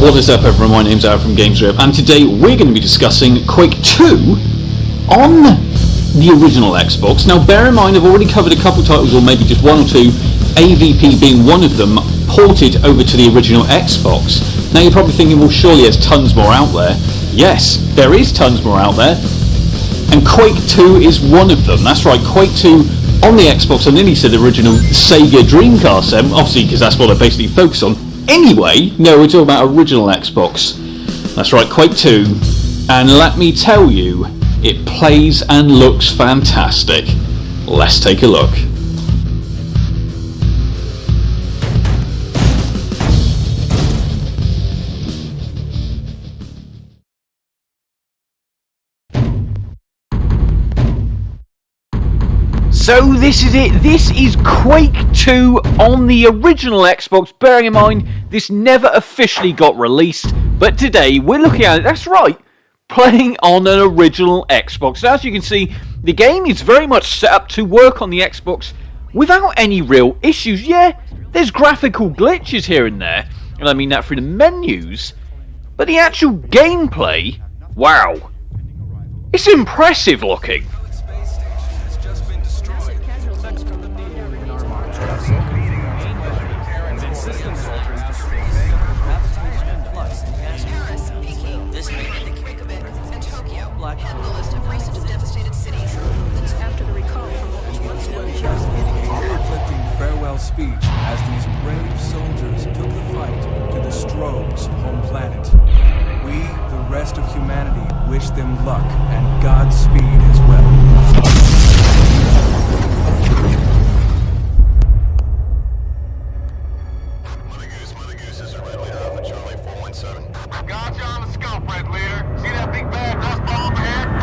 What is up everyone, my name's Aaron from GamesRip, and today we're going to be discussing Quake 2 on the original Xbox. Now bear in mind I've already covered a couple titles, or maybe just one or two, AVP being one of them, ported over to the original Xbox. Now you're probably thinking, well surely there's tons more out there. Yes, there is tons more out there, and Quake 2 is one of them. That's right, Quake 2 on the Xbox. I nearly said the original Sega Dreamcast, obviously because that's what I basically focus on. Anyway, no, we're talking about original Xbox. That's right, Quake 2. And let me tell you, it plays and looks fantastic. Let's take a look. So this is it, this is Quake 2 on the original Xbox, bearing in mind this never officially got released, but today we're looking at it, that's right, playing on an original Xbox. Now, as you can see, the game is very much set up to work on the Xbox without any real issues. Yeah, there's graphical glitches here and there, and I mean that through the menus, but the actual gameplay, wow, it's impressive looking. Speech as these brave soldiers took the fight to the Strobe's home planet. We, the rest of humanity, wish them luck and Godspeed as well. Mother Goose, this is Red Leader for Charlie 417. Gotcha on the scope, Red Leader. See that big bad dust ball over here?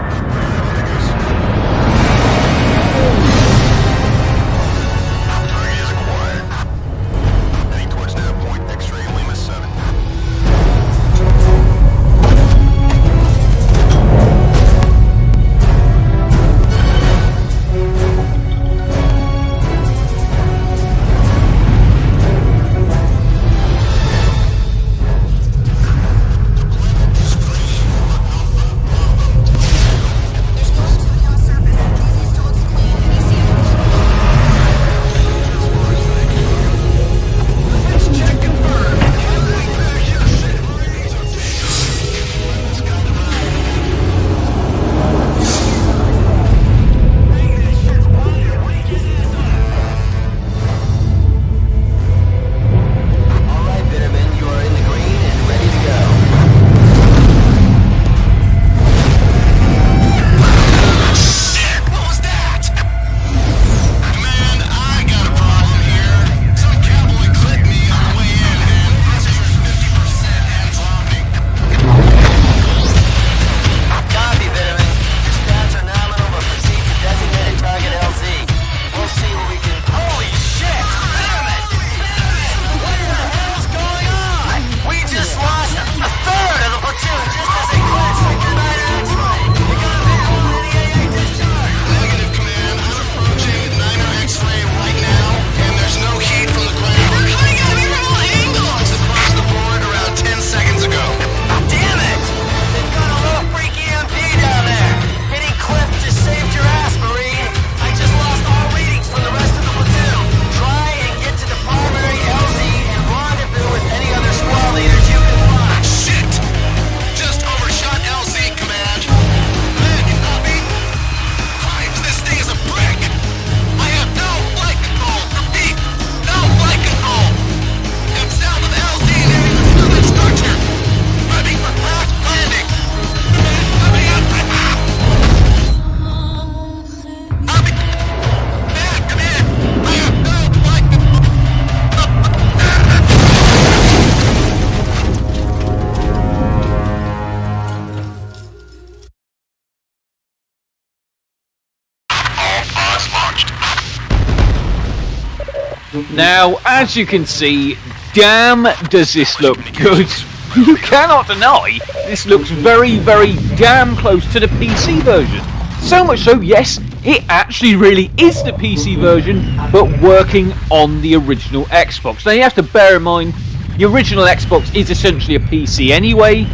Now, as you can see, damn does this look good. You cannot deny this looks very, very damn close to the PC version. So much so, yes, it actually really is the PC version, but working on the original Xbox. Now you have to bear in mind, The original Xbox is essentially a PC anyway,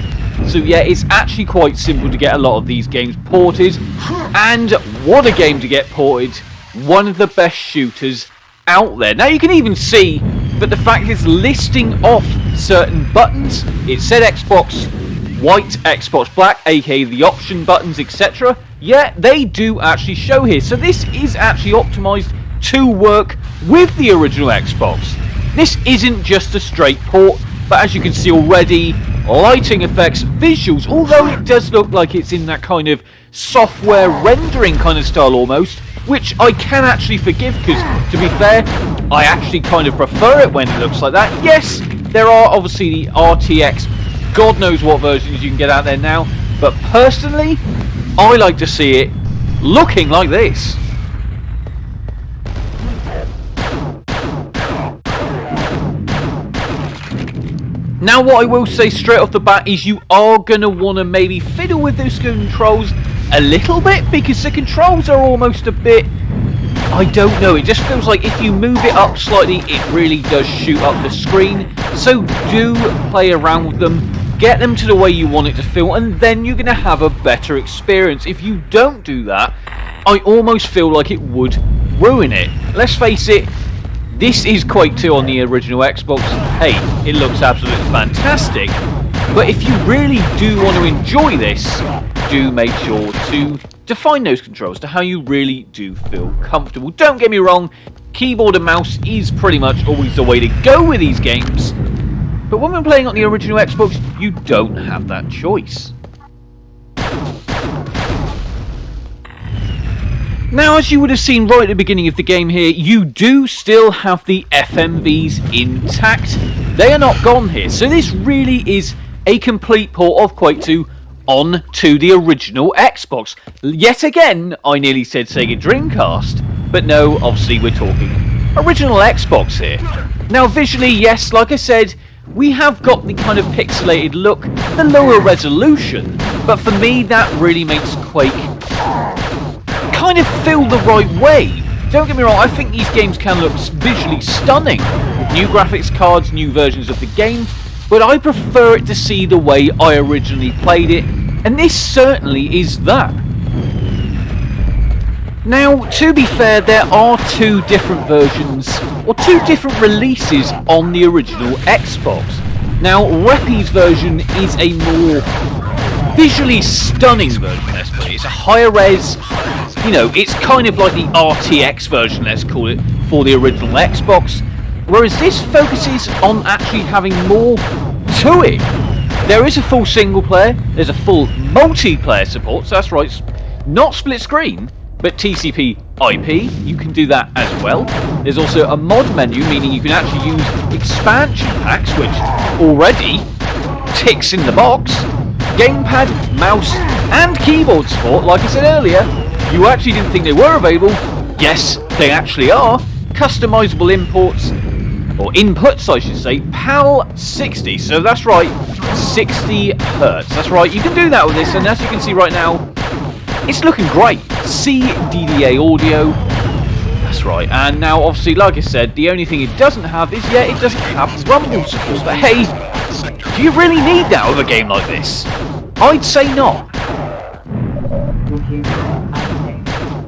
so yeah, it's actually quite simple to get a lot of these games ported. And what a game to get ported. One of the best shooters out there. Now you can even see that the fact it's listing off certain buttons. It said Xbox white, Xbox black, aka the option buttons, etc. Yeah, they do actually show here. So this is actually optimized to work with the original Xbox. This isn't just a straight port, but as you can see already, lighting effects, visuals, although it does look like it's in that kind of software rendering kind of style almost, which I can actually forgive because, to be fair, I actually kind of prefer it when it looks like that. Yes, there are obviously the RTX, God knows what versions you can get out there now, but personally, I like to see it looking like this. Now what I will say straight off the bat is you are going to want to maybe fiddle with those controls a little bit, because the controls are almost a bit, I don't know, it just feels like if you move it up slightly it really does shoot up the screen. So do play around with them, get them to the way you want it to feel, and then you're going to have a better experience. If you don't do that, I almost feel like it would ruin it. Let's face it, this is Quake 2 on the original Xbox. Hey, it looks absolutely fantastic, but if you really do want to enjoy this, do make sure to define those controls to how you really do feel comfortable. Don't get me wrong, keyboard and mouse is pretty much always the way to go with these games, but when we're playing on the original Xbox, you don't have that choice. Now, as you would have seen right at the beginning of the game here, you do still have the FMVs intact. They are not gone here, so this really is a complete port of Quake 2 onto the original Xbox. Yet again, I nearly said Sega Dreamcast, but no, obviously we're talking original Xbox here. Now visually, yes, like I said, we have got the kind of pixelated look, the lower resolution, but for me that really makes Quake kind of feel the right way. Don't get me wrong, I think these games can look visually stunning with new graphics cards, new versions of the game, but I prefer it to see the way I originally played it, and this certainly is that. Now, to be fair, there are two different versions, or two different releases on the original Xbox. Now, Reppy's version is a more visually stunning version, let's put it. It's a higher res, you know, it's kind of like the RTX version, let's call it, for the original Xbox. Whereas this focuses on actually having more to it. There is a full single player, there's a full multiplayer support, so that's right, not split screen, but TCP IP, you can do that as well. There's also a mod menu, meaning you can actually use expansion packs, which already ticks in the box. Gamepad, mouse, and keyboard support, like I said earlier. You actually didn't think they were available. Yes, they actually are. Customizable imports, or inputs I should say, PAL 60, so that's right, 60 Hertz. That's right, you can do that with this, and as you can see right now, it's looking great. CDDA audio, that's right, and now obviously, like I said, the only thing it doesn't have is, yeah, it doesn't have rumble support, but hey, do you really need that with a game like this? I'd say not.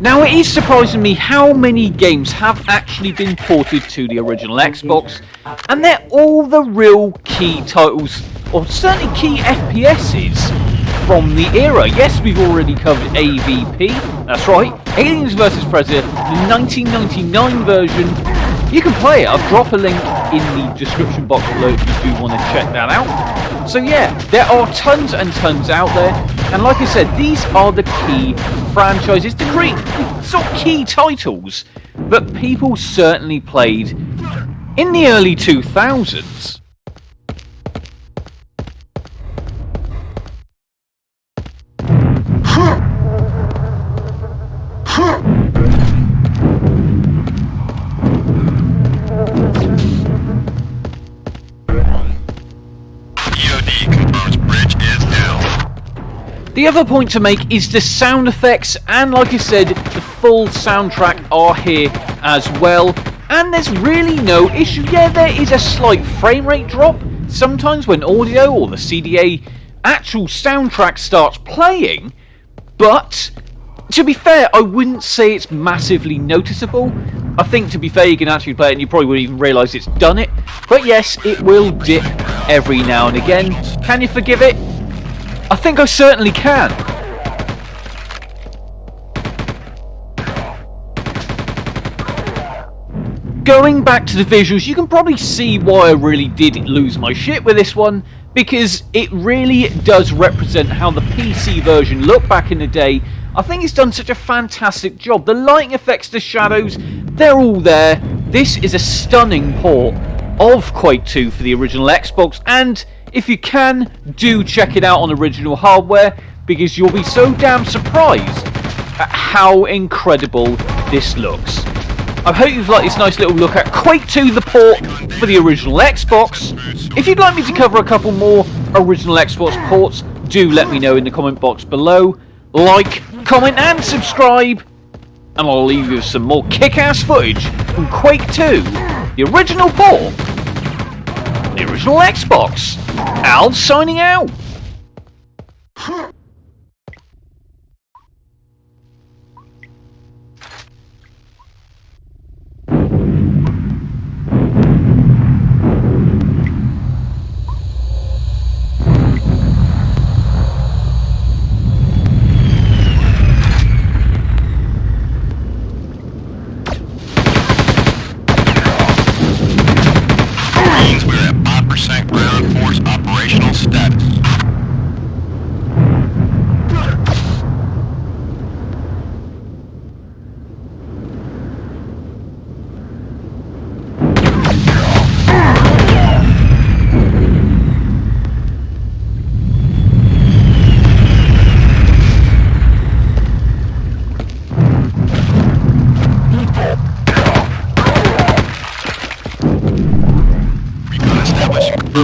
Now, it is surprising me how many games have actually been ported to the original Xbox, and they're all the real key titles, or certainly key FPSs from the era. Yes, we've already covered AVP, that's right, Aliens vs Predator, the 1999 version. You can play it, I've dropped a link in the description box below if you do want to check that out. So yeah, there are tons and tons out there, and like I said, these are the key franchises, the sort of key titles that people certainly played in the early 2000s. The other point to make is the sound effects, and like I said, the full soundtrack are here as well, and there's really no issue. Yeah, there is a slight frame rate drop, sometimes when audio or the CDA actual soundtrack starts playing, but to be fair, I wouldn't say it's massively noticeable. I think, to be fair, you can actually play it and you probably wouldn't even realise it's done it. But yes, it will dip every now and again. Can you forgive it? I think I certainly can. Going back to the visuals, you can probably see why I really did lose my shit with this one, because it really does represent how the PC version looked back in the day. I think it's done such a fantastic job. The lighting effects, the shadows, they're all there. This is a stunning port of Quake 2 for the original Xbox, and if you can, do check it out on original hardware, because you'll be so damn surprised at how incredible this looks. I hope you've liked this nice little look at Quake 2, the port for the original Xbox. If you'd like me to cover a couple more original Xbox ports, do let me know in the comment box below. Like, comment and subscribe, and I'll leave you with some more kick-ass footage from Quake 2, the original port, the original Xbox. Al signing out.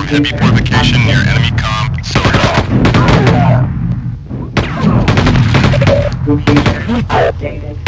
Heavy fortification near enemy comm. Location updated.